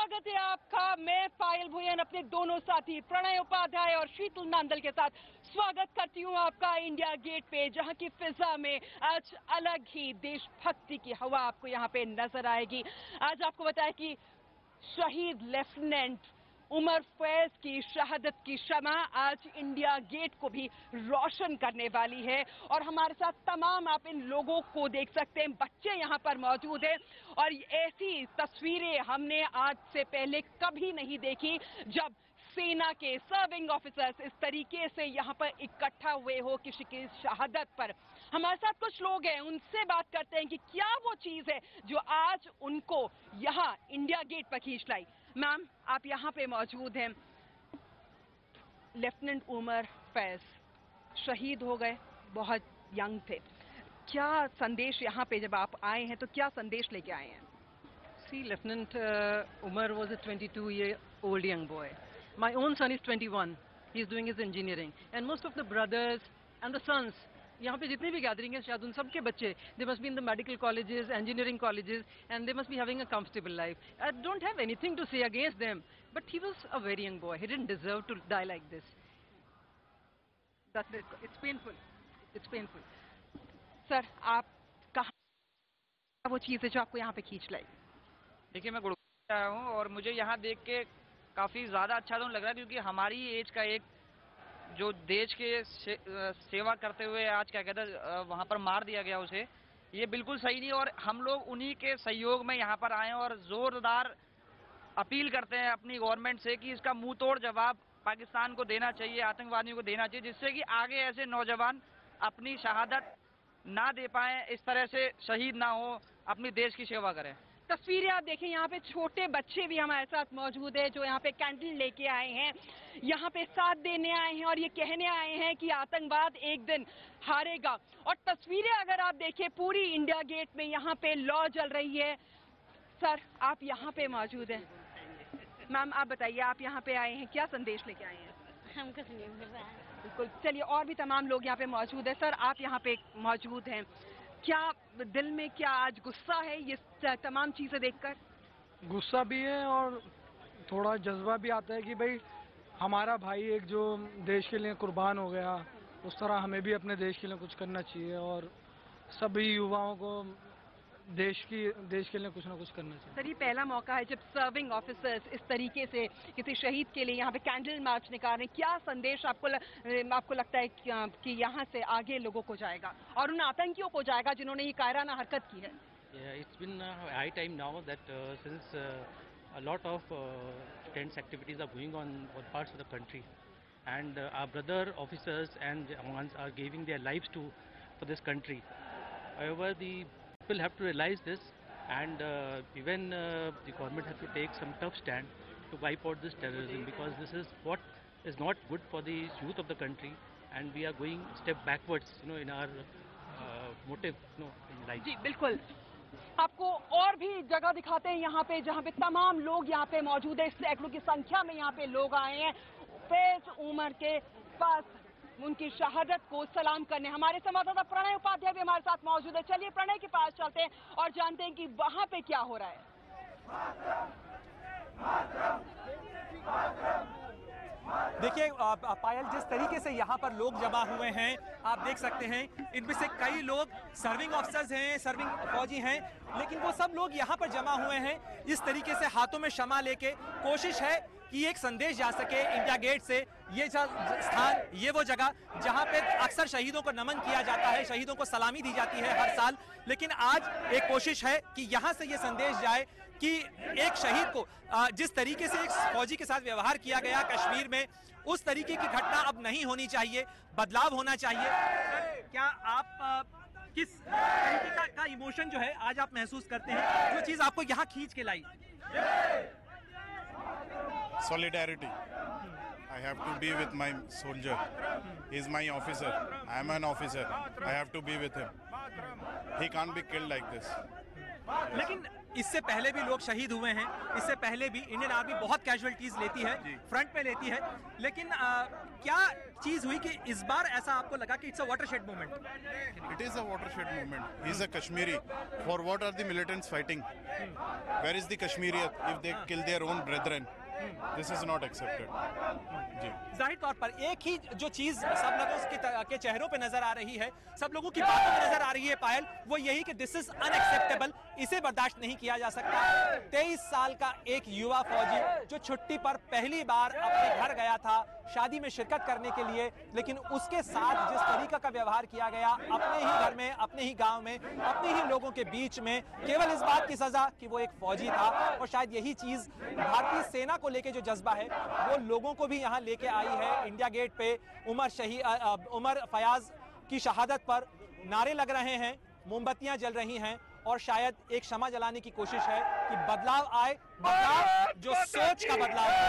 स्वागत है आपका। मैं पायल भुयन अपने दोनों साथी प्रणय उपाध्याय और शीतल नांदल के साथ स्वागत करती हूं आपका इंडिया गेट पे, जहां की फिजा में आज अलग ही देशभक्ति की हवा आपको यहां पे नजर आएगी। आज आपको बताया कि शहीद लेफ्टिनेंट उमर फैज की शहादत की शमा आज इंडिया गेट को भी रोशन करने वाली है। और हमारे साथ तमाम आप इन लोगों को देख सकते हैं, बच्चे यहां पर मौजूद हैं और ऐसी तस्वीरें हमने आज से पहले कभी नहीं देखी जब सेना के सर्विंग ऑफिसर्स इस तरीके से यहां पर इकट्ठा हुए हो किसी की शहादत पर। हमारे साथ कुछ लोग हैं, उनसे बात करते हैं कि क्या वो चीज है जो आज उनको यहां इंडिया गेट पर खींच लाई। मैम, आप यहाँ पे मौजूद हैं। लेफ्टिनेंट उमर फैज शहीद हो गए, बहुत यंग थे। क्या संदेश यहाँ पे जब आप आए हैं तो क्या संदेश लेके आए हैं? See, Lieutenant Umar was a 22-year-old young boy. My own son is 21. He is doing his engineering. And most of the brothers and the sons, यहाँ पे जितने भी गैदरिंग है शायद उन सब के बच्चे, they must be in the medical colleges, engineering colleges, and they must be having a comfortable life. I don't have anything to say against them, but he was a very young boy. He didn't deserve to die like this. That's it. It's painful. It's painful. Sir, आप कहाँ वो चीज़ है जो आपको यहाँ पे खींच लाई? देखिए, मैं गुड़गांव आया हूँ और मुझे यहाँ देख के काफ़ी ज़्यादा अच्छा तो लग रहा है, क्योंकि हमारी एज का एक जो देश के सेवा करते हुए आज क्या कहते हैं वहाँ पर मार दिया गया उसे, ये बिल्कुल सही नहीं। और हम लोग उन्हीं के सहयोग में यहाँ पर आए हैं और ज़ोरदार अपील करते हैं अपनी गवर्नमेंट से कि इसका मुंह तोड़ जवाब पाकिस्तान को देना चाहिए, आतंकवादियों को देना चाहिए, जिससे कि आगे ऐसे नौजवान अपनी शहादत ना दे पाएँ, इस तरह से शहीद ना हो, अपनी देश की सेवा करें। तस्वीरें आप देखें, यहाँ पे छोटे बच्चे भी हमारे साथ मौजूद है जो यहाँ पे कैंडल लेके आए हैं, यहाँ पे साथ देने आए हैं और ये कहने आए हैं कि आतंकवाद एक दिन हारेगा। और तस्वीरें अगर आप देखें, पूरी इंडिया गेट में यहाँ पे लौ जल रही है। सर, आप यहाँ पे मौजूद हैं। मैम, आप बताइए, आप यहाँ पे आए हैं, क्या संदेश लेके आए हैं? हम कुछ नहीं बोल रहे हैं। बिल्कुल, चलिए, और भी तमाम लोग यहाँ पे मौजूद है। सर, आप यहाँ पे मौजूद हैं, क्या दिल में क्या आज गुस्सा है ये तमाम चीजें देखकर? गुस्सा भी है और थोड़ा जज्बा भी आता है कि भाई हमारा भाई एक जो देश के लिए कुर्बान हो गया, उस तरह हमें भी अपने देश के लिए कुछ करना चाहिए और सभी युवाओं को देश के लिए कुछ ना कुछ करना चाहिए। सर, ये पहला मौका है जब सर्विंग ऑफिसर्स इस तरीके से किसी शहीद के लिए यहाँ पे कैंडल मार्च निकाल रहे हैं। क्या संदेश आपको लगता है कि यहाँ से आगे लोगों को जाएगा और उन आतंकियों को जाएगा जिन्होंने ये कायराना हरकत की है? It's been high time now that since a lot of tense activities are going on parts of the country, and our brother officers and jawans are giving their lives for this country. However, the people have to realize this, and even the government has to take some tough stand to wipe out this terrorism, because this is what is not good for the youth of the country, and we are going step backwards, in our motive, in life. जी बिल्कुल। आपको और भी जगह दिखाते हैं यहाँ पे, जहाँ पे तमाम लोग यहाँ पे मौजूद है। सैकड़ों की संख्या में यहाँ पे लोग आए हैं फैज उमर के पास उनकी शहादत को सलाम करने। हमारे संवाददाता प्रणय उपाध्याय भी हमारे साथ मौजूद है। चलिए प्रणय के पास चलते हैं और जानते हैं कि वहां पे क्या हो रहा है। देखिए पायल, जिस तरीके से यहाँ पर लोग जमा हुए हैं आप देख सकते हैं, इनमें से कई लोग सर्विंग ऑफिसर्स हैं, सर्विंग फौजी हैं, लेकिन वो सब लोग यहाँ पर जमा हुए हैं इस तरीके से हाथों में शमा लेके। कोशिश है कि एक संदेश जा सके इंडिया गेट से। ये स्थान, ये वो जगह जहाँ पे अक्सर शहीदों को नमन किया जाता है, शहीदों को सलामी दी जाती है हर साल, लेकिन आज एक कोशिश है कि यहाँ से ये संदेश जाए कि एक शहीद को जिस तरीके से एक फौजी के साथ व्यवहार किया गया कश्मीर में, उस तरीके की घटना अब नहीं होनी चाहिए, बदलाव होना चाहिए। क्या आप किस तरीके का इमोशन जो है आज आप महसूस करते हैं, जो चीज आपको यहाँ खींच के लाई? Solidarity. I have to be with my soldier. He is my officer. I am an officer. I have to be with him. He can't be killed like this. लेकिन इससे पहले भी लोग शहीद हुए हैं, इससे पहले भी इंडियन आर्मी बहुत कैजुअलिटीज लेती है, फ्रंट पे लेती है, लेकिन क्या चीज हुई कि इस बार ऐसा आपको लगा कि it's a watershed movement? It is a watershed movement. He is a Kashmiri. For what are the militants fighting? Where is the Kashmiri if they kill their own brethren? This is not accepted. जी। जाहिर तौर पर एक ही जो चीज सब लोगों के चेहरों पे नजर आ रही है, सब लोगों की बातों में नजर आ रही है पायल, वो यही कि दिस इज अनएक्सेप्टेबल, इसे बर्दाश्त नहीं किया जा सकता। 23 साल का एक युवा फौजी जो छुट्टी पर पहली बार अपने घर गया था शादी में शिरकत करने के लिए, लेकिन उसके साथ जिस तरीका का व्यवहार किया गया अपने ही घर में, अपने ही गांव में, अपने ही लोगों के बीच में, केवल इस बात की सजा कि वो एक फौजी था। और शायद यही चीज भारतीय सेना को लेके जो जज्बा है वो लोगों को भी यहाँ लेके आई है। इंडिया गेट पे उमर फयाज की शहादत पर नारे लग रहे हैं, मोमबत्तियां जल रही हैं और शायद एक क्षमा जलाने की कोशिश है कि बदलाव आए, बदलाव जो सोच का बदलाव है।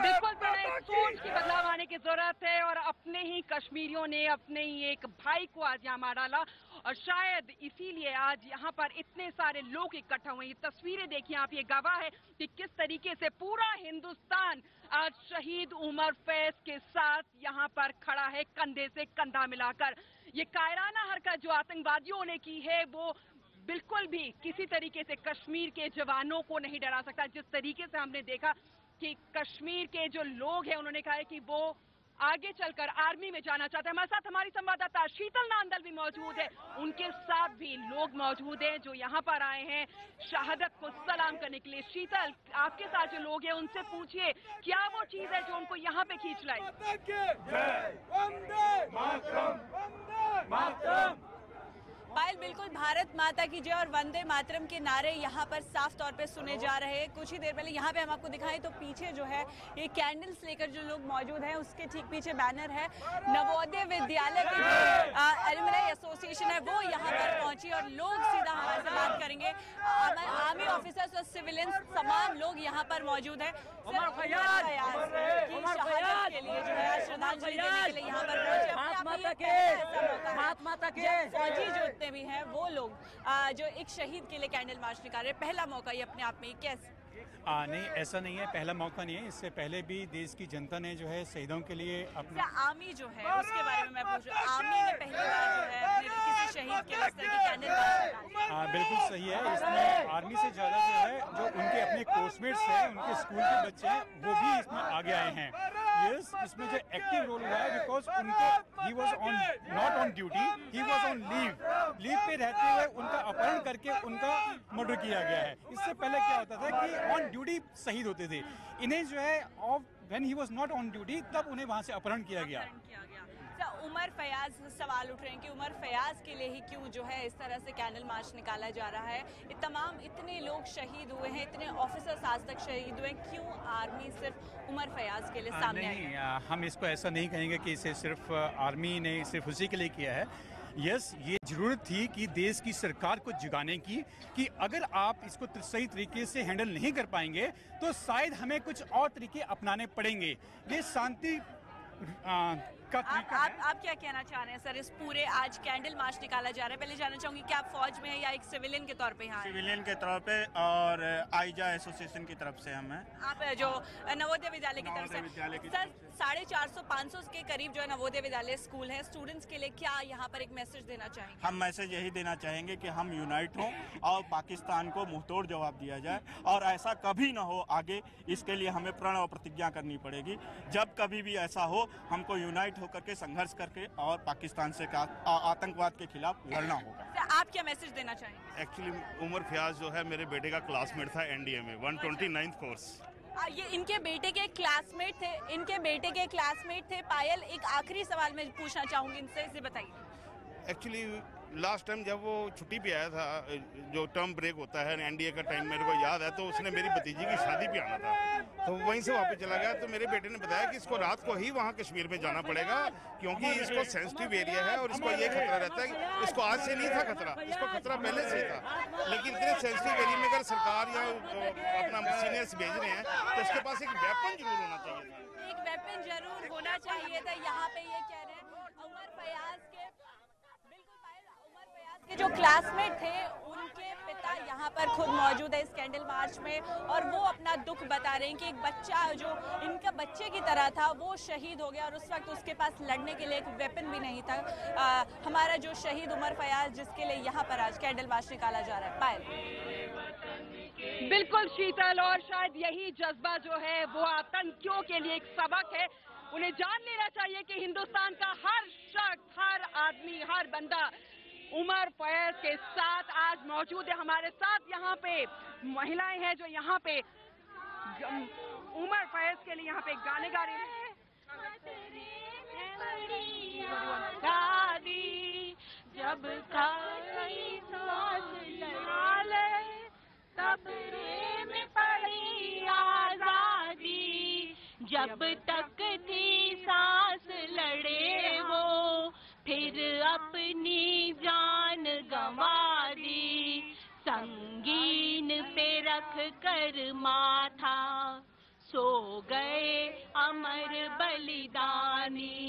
बिल्कुल सोच की बदलाव आने की जरूरत है और अपने ही कश्मीरियों ने अपने ही एक भाई को आज यहाँ मार डाला और शायद इसीलिए आज यहाँ पर इतने सारे लोग इकट्ठा हुए। ये तस्वीरें देखिए आप, ये गवाह है कि किस तरीके से पूरा हिंदुस्तान आज शहीद उमर फैज के साथ यहाँ पर खड़ा है, कंधे से कंधा मिलाकर। ये कायराना हरकत जो आतंकवादियों ने की है वो बिल्कुल भी किसी तरीके से कश्मीर के जवानों को नहीं डरा सकता। जिस तरीके से हमने देखा कि कश्मीर के जो लोग हैं उन्होंने कहा है कि वो आगे चलकर आर्मी में जाना चाहते हैं। हमारे साथ हमारी संवाददाता शीतल नांदल भी मौजूद है, उनके साथ भी लोग मौजूद हैं जो यहाँ पर आए हैं शहादत को सलाम करने के लिए। शीतल, आपके साथ जो लोग हैं उनसे पूछिए क्या वो चीज है जो उनको यहाँ पे खींच लाई? पायल, बिल्कुल भारत माता की जय और वंदे मातरम के नारे यहाँ पर साफ तौर पे सुने जा रहे हैं। कुछ ही देर पहले यहाँ पे हम आपको दिखाएं तो पीछे जो है ये कैंडल्स लेकर जो लोग मौजूद हैं उसके ठीक पीछे बैनर है। नवोदय विद्यालय के जो एलुमनाई एसोसिएशन है वो यहाँ पर पहुंची और लोग सीधा हमारे से बात करेंगे। आर्मी ऑफिसर्स और सिविलियंस तमाम लोग यहाँ पर मौजूद है। शहादत के लिए जो है श्रद्धांजलि देने के लिए यहाँ पर पहुंचे। फौजी जो भी हैं वो लोग जो एक शहीद के लिए कैंडल मार्च निकाल रहे, पहला मौका ये अपने आप में कैसे? नहीं, ऐसा नहीं है, पहला मौका नहीं है। इससे पहले भी देश की जनता ने जो है शहीदों के लिए अपना आर्मी जो है उसके बारे में मैं पूछ रही हूँ। आर्मी ने पहली बार जो है अपने किसी शहीद के लिए इस तरह की कैंडल मार्च बिल्कुल सही है। इसमें आर्मी से ज़्यादा जो है जो उनके अपने कोर्समेट्स हैं, उनके स्कूल के बच्चे हैं, वो भी इसमें आगे आए हैं। यस, इसमें जो एक्टिव रोल हुआ है बिकॉज उनको he was on not on duty, he was on leave पे रहते हुए उनका अपहरण करके उनका मर्डर किया गया है। इससे पहले क्या होता था कि ऑन ड्यूटी शहीद होते थे, इन्हें जो है of when he was not on duty तब उन्हें वहां से अपहरण किया गया। उमर फयाज, सवाल उठ रहे हैं कि उमर फयाज के लिए ही क्यों जो है इस तरह से कैंडल मार्च निकाला जा रहा है? इतने लोग शहीद हुए हैं, इतने ऑफिसर्स आज तक शहीद हुए हैं, क्यों आर्मी सिर्फ उमर फयाज के लिए सामने आई? नहीं, हम इसको ऐसा नहीं कहेंगे कि इसे सिर्फ आर्मी ने सिर्फ उसी के लिए किया है। यस, ये जरूरत थी कि देश की सरकार को जगाने की कि अगर आप इसको सही तरीके से हैंडल नहीं कर पाएंगे तो शायद हमें कुछ और तरीके अपनाने पड़ेंगे। ये शांति आप क्या कहना चाह रहे हैं सर? इस पूरे आज कैंडल मार्च निकाला जा रहा है, पहले जानना चाहूंगी कि आप फौज में हैं या एक सिविलियन के तौर पे यहाँ? सिविलियन के तौर पे और आइजा एसोसिएशन की तरफ से हम हैं। आप जो नवोदय विद्यालय की तरफ से सर 450-500 के करीब जो है नवोदय विद्यालय स्कूल है, स्टूडेंट्स के लिए क्या यहाँ पर एक मैसेज देना चाहेंगे? हम मैसेज यही देना चाहेंगे कि हम यूनाइट हों और पाकिस्तान को मुंहतोड़ जवाब दिया जाए और ऐसा कभी ना हो आगे। इसके लिए हमें प्रण और प्रतिज्ञा करनी पड़ेगी। जब कभी भी ऐसा हो हमको यूनाइट होकर के संघर्ष करके और पाकिस्तान से आतंकवाद के खिलाफ लड़ना होगा। आप क्या मैसेज देना चाहेंगे? एक्चुअली उमर फयाज जो है मेरे बेटे का क्लासमेट था एनडीए में 129th कोर्स। ये इनके बेटे के क्लासमेट थे। पायल, एक आखिरी सवाल मैं पूछना चाहूंगी इनसे, इसे बताइए। एक्चुअली लास्ट टाइम जब वो छुट्टी पे आया था, जो टर्म ब्रेक होता है एनडीए का टाइम मेरे को याद है, तो उसने मेरी भतीजी की शादी पे आना था, तो वहीं से वापस चला गया। तो मेरे बेटे ने बताया कि इसको रात को ही वहाँ कश्मीर में जाना पड़ेगा क्योंकि इसको सेंसिटिव एरिया है और इसको ये खतरा रहता है कि इसको आज से नहीं था खतरा, इसको खतरा पहले से ही था। लेकिन इतने सेंसिटिव एरिया में अगर सरकार या अपना सीनियर्स भेज रहे हैं तो इसके पास एक वेपन जरूर होना चाहिए था। एक वेपन जरूर होना चाहिए था। यहाँ पे ये कह रहे हैं उमर फयाज जो क्लासमेट थे उनके पिता यहाँ पर खुद मौजूद है इस कैंडल मार्च में, और वो अपना दुख बता रहे हैं कि एक बच्चा जो इनका बच्चे की तरह था वो शहीद हो गया, और उस वक्त उसके पास लड़ने के लिए एक वेपन भी नहीं था। हमारा जो शहीद उमर फयाज, जिसके लिए यहाँ पर आज कैंडल मार्च निकाला जा रहा है। पायल। बिल्कुल शीतल, और शायद यही जज्बा जो है वो आतंकियों के लिए एक सबक है। उन्हें जान लेना चाहिए कि हिंदुस्तान का हर शख्स, हर आदमी, हर बंदा उमर फैज के साथ आज मौजूद है। हमारे साथ यहाँ पे महिलाएं हैं जो यहाँ पे उमर फैज के लिए यहाँ पे गाने गा रही हैं। जब तब में पड़ी आजादी, जब तक थी सांस लड़े वो, फिर अपनी जान गंवा दी। संगीन पे रख कर माथा सो गए अमर बलिदानी,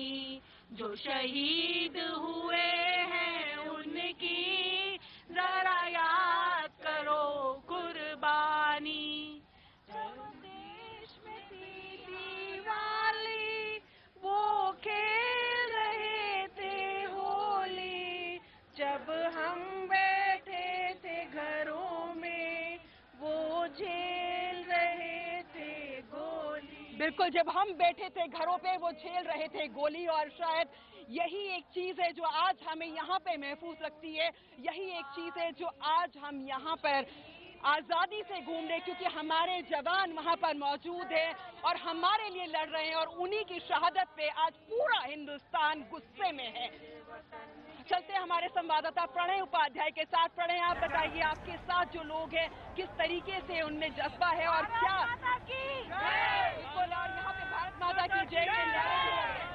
जो शहीद हुए हैं उनकी जरा याद करो कुर्बानी। देश में थी दिवाली, वो खेल रहे थे होली, जब हम बैठे थे घरों में वो झेल रहे थे गोली। बिल्कुल, जब हम बैठे थे घरों पे वो झेल रहे थे गोली, और शायद यही एक चीज है जो आज हमें यहाँ पे महफूज लगती है। यही एक चीज है जो आज हम यहाँ पर आजादी से घूम रहे, क्योंकि हमारे जवान वहाँ पर मौजूद है और हमारे लिए लड़ रहे हैं, और उन्हीं की शहादत पे आज पूरा हिंदुस्तान गुस्से में है। चलते हमारे संवाददाता प्रणय उपाध्याय के साथ। प्रणय, आप बताइए, आपके साथ जो लोग हैं किस तरीके से उनमें जज्बा है और क्या? बिल्कुल, और यहाँ पे भारत माता की जय के नारे।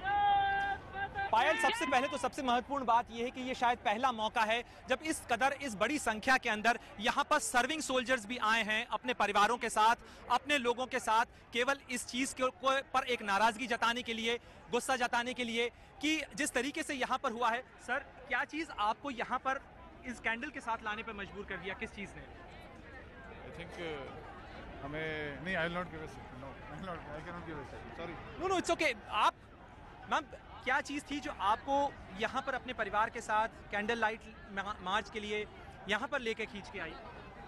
पायल, सबसे पहले तो सबसे महत्वपूर्ण बात यह है कि ये शायद पहला मौका है जब इस कदर, इस बड़ी संख्या के अंदर यहाँ पर सर्विंग सोल्जर्स भी आए हैं अपने परिवारों के साथ, अपने लोगों के साथ, केवल इस चीज के पर एक नाराजगी जताने के लिए, गुस्सा जताने के लिए कि जिस तरीके से यहाँ पर हुआ है। सर, क्या चीज आपको यहाँ पर इस कैंडल के साथ लाने पर मजबूर कर दिया, किस चीज ने? आई थिंक हमें नहीं, I will not give a second, no I will not, I can not give a second, sorry. No, it's okay. आप मैम, क्या चीज़ थी जो आपको यहाँ पर अपने परिवार के साथ कैंडल लाइट मार्च के लिए यहाँ पर लेके खींच के आई?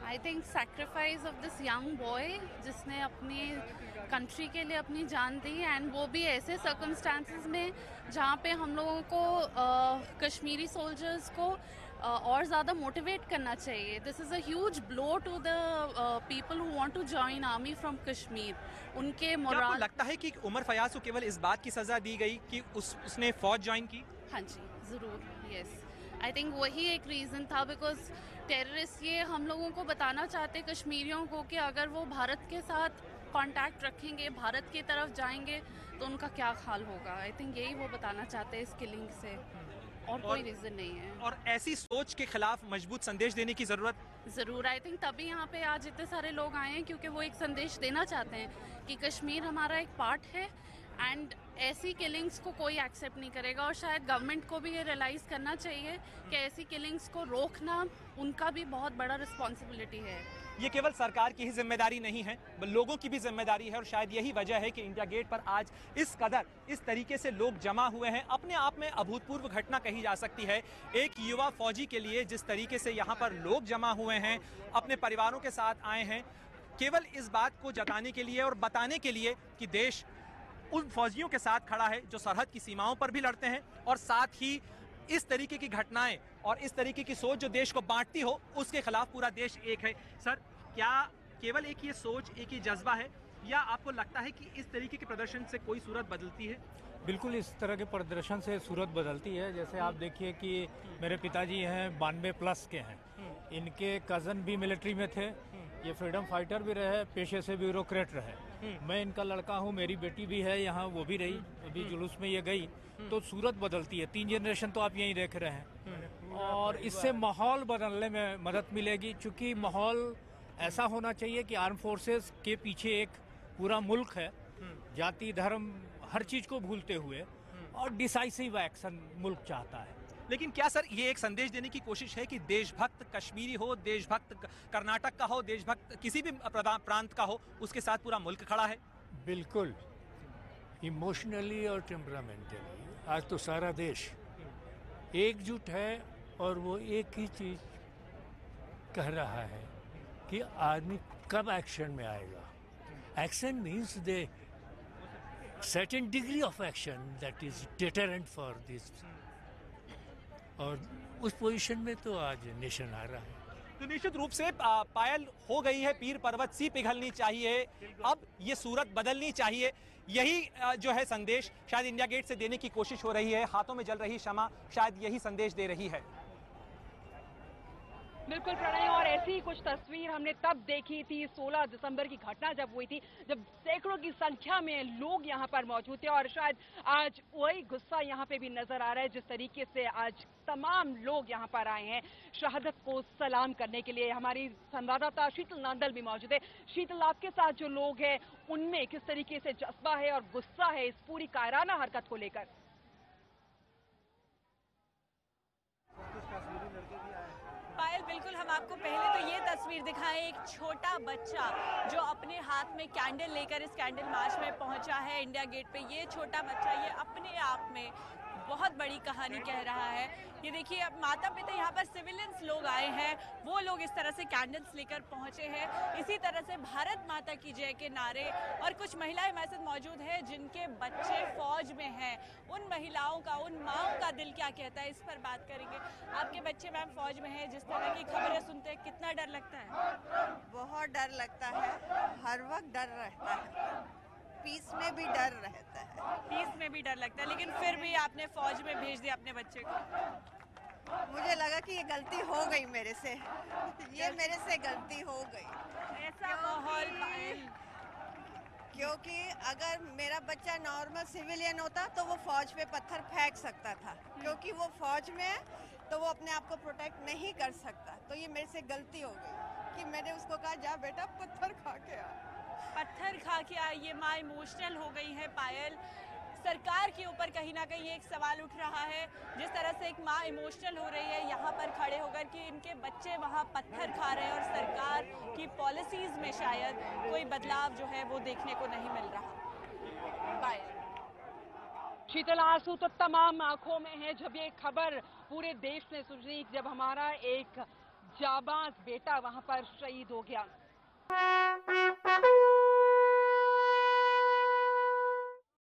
I think sacrifice of this young boy, जिसने अपनी कंट्री के लिए अपनी जान दी, एंड वो भी ऐसे सर्कमस्टांसेस में जहाँ पे हम लोगों को कश्मीरी सोल्जर्स को और ज़्यादा मोटिवेट करना चाहिए। This is a huge blow to the people who want to join army from Kashmir. उनके मोरल। आपको लगता है कि उमर फयाज को केवल इस बात की सज़ा दी गई कि उसने फौज ज्वाइन की? हाँ जी, ज़रूर, यस। आई थिंक वही एक रीज़न था, बिकॉज टेररिस्ट ये हम लोगों को बताना चाहते कश्मीरियों को कि अगर वो भारत के साथ कांटेक्ट रखेंगे, भारत की तरफ जाएंगे, तो उनका क्या हाल होगा। आई थिंक यही वो बताना चाहते हैं इस किलिंग से, और कोई रीज़न नहीं है। और ऐसी सोच के खिलाफ मजबूत संदेश देने की ज़रूरत ज़रूर। आई थिंक तभी यहाँ पे आज इतने सारे लोग आए हैं, क्योंकि वो एक संदेश देना चाहते हैं कि कश्मीर हमारा एक पार्ट है, एंड ऐसी किलिंग्स को कोई एक्सेप्ट नहीं करेगा। और शायद गवर्नमेंट को भी ये रियलाइज़ करना चाहिए कि ऐसी किलिंग्स को रोकना उनका भी बहुत बड़ा रिस्पॉन्सिबिलिटी है। ये केवल सरकार की ही जिम्मेदारी नहीं है, लोगों की भी जिम्मेदारी है, और शायद यही वजह है कि इंडिया गेट पर आज इस कदर, इस तरीके से लोग जमा हुए हैं। अपने आप में अभूतपूर्व घटना कही जा सकती है एक युवा फौजी के लिए। जिस तरीके से यहाँ पर लोग जमा हुए हैं, अपने परिवारों के साथ आए हैं, केवल इस बात को जताने के लिए और बताने के लिए कि देश उन फौजियों के साथ खड़ा है जो सरहद की सीमाओं पर भी लड़ते हैं, और साथ ही इस तरीके की घटनाएं और इस तरीके की सोच जो देश को बांटती हो, उसके खिलाफ पूरा देश एक है। सर, क्या केवल एक ये सोच, एक ही जज्बा है, या आपको लगता है कि इस तरीके के प्रदर्शन से कोई सूरत बदलती है? बिल्कुल, इस तरह के प्रदर्शन से सूरत बदलती है। जैसे आप देखिए कि मेरे पिताजी हैं 92+ के हैं, इनके कज़न भी मिलिट्री में थे, ये फ्रीडम फाइटर भी रहे, पेशे से ब्यूरोक्रेट रहे। मैं इनका लड़का हूँ, मेरी बेटी भी है यहाँ, वो भी रही, अभी जुलूस में ये गई। तो सूरत बदलती है। 3 जनरेशन तो आप यहीं देख रहे हैं, और इससे माहौल बदलने में मदद मिलेगी, क्योंकि माहौल ऐसा होना चाहिए कि आर्म फोर्सेस के पीछे एक पूरा मुल्क है, जाति धर्म हर चीज़ को भूलते हुए, और डिसाइसिव एक्शन मुल्क चाहता है। लेकिन क्या सर ये एक संदेश देने की कोशिश है कि देशभक्त कश्मीरी हो, देशभक्त कर्नाटक का हो, देशभक्त किसी भी प्रांत का हो, उसके साथ पूरा मुल्क खड़ा है? बिल्कुल, इमोशनली और टेम्परामेंटली आज तो सारा देश एकजुट है और वो एक ही चीज कह रहा है कि आदमी कब एक्शन में आएगा. Action means they certain degree of action that is deterrent for this. और उस पोजीशन में तो आज नेशन आ रहा है. तो निश्चित रूप से पायल हो गई है पीर पर्वत सी पिघलनी चाहिए, अब ये सूरत बदलनी चाहिए. यही जो है संदेश शायद इंडिया गेट से देने की कोशिश हो रही है. हाथों में जल रही शमा शायद यही संदेश दे रही है. बिल्कुल प्रणय, और ऐसी ही कुछ तस्वीर हमने तब देखी थी 16 दिसंबर की घटना जब हुई थी, जब सैकड़ों की संख्या में लोग यहाँ पर मौजूद थे. और शायद आज वही गुस्सा यहाँ पे भी नजर आ रहा है, जिस तरीके से आज तमाम लोग यहाँ पर आए हैं शहादत को सलाम करने के लिए. हमारी संवाददाता शीतल नांदल भी मौजूद है. शीतल, आपके साथ जो लोग हैं उनमें किस तरीके से जज्बा है और गुस्सा है इस पूरी कायराना हरकत को लेकर? पायल, बिल्कुल हम आपको पहले तो ये तस्वीर दिखाएं, एक छोटा बच्चा जो अपने हाथ में कैंडल लेकर इस कैंडल मार्च में पहुंचा है इंडिया गेट पे. ये छोटा बच्चा ये अपने आप में बहुत बड़ी कहानी कह रहा है. ये देखिए, अब माता पिता यहाँ पर सिविलियंस लोग आए हैं, वो लोग इस तरह से कैंडल्स लेकर पहुंचे हैं. इसी तरह से भारत माता की जय के नारे, और कुछ महिलाएं हमारे साथ मौजूद हैं जिनके बच्चे फौज में हैं. उन महिलाओं का, उन माओं का दिल क्या कहता है, इस पर बात करेंगे. आपके बच्चे मैम फौज में हैं, जिस तरह की खबरें सुनते हैं कितना डर लगता है? बहुत डर लगता है, हर वक्त डर रहता है. पीस में भी डर रहता है. पीस में भी डर लगता है, लेकिन फिर भी आपने फौज में भेज दिया अपने बच्चे को. मुझे लगा कि ये गलती हो गई मेरे से. ये मेरे से गलती हो गई. ऐसा माहौल पायल, क्योंकि अगर मेरा बच्चा नॉर्मल सिविलियन होता तो वो फौज पे पत्थर फेंक सकता था. क्योंकि वो फौज में है तो वो अपने आप को प्रोटेक्ट नहीं कर सकता. तो ये मेरे से गलती हो गई कि मैंने उसको कहा जा बेटा पत्थर खा के आ. पत्थर खा के आई. ये माँ इमोशनल हो गई है पायल. सरकार के ऊपर कहीं ना कहीं एक सवाल उठ रहा है, जिस तरह से एक माँ इमोशनल हो रही है यहाँ पर खड़े होकर कि इनके बच्चे वहाँ पत्थर खा रहे हैं और सरकार की पॉलिसीज में शायद कोई बदलाव जो है वो देखने को नहीं मिल रहा. पायल, शीतल, आंसू तो तमाम आंखों में है जब ये खबर पूरे देश ने सुनी, जब हमारा एक जाबाज बेटा वहां पर शहीद हो गया.